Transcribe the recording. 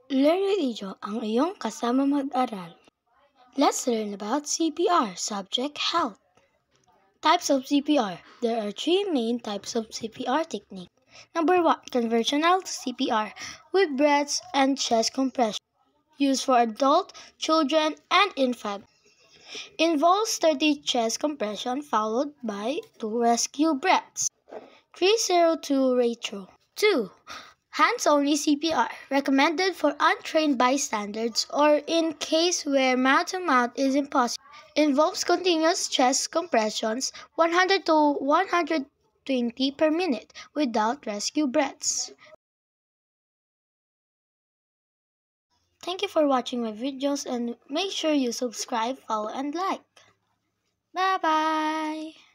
Learn with Ijo, ang iyong kasama mag-aral. Let's learn about CPR, subject health. Types of CPR. There are three main types of CPR technique. Number 1, conventional CPR with breaths and chest compression, used for adult, children, and infant. Involves 30 chest compression followed by 2 rescue breaths. 302 ratio. 2. Hands-only CPR, recommended for untrained bystanders or in case where mouth-to-mouth is impossible. Involves continuous chest compressions 100 to 120 per minute without rescue breaths. Thank you for watching my videos and make sure you subscribe, follow, and like. Bye-bye!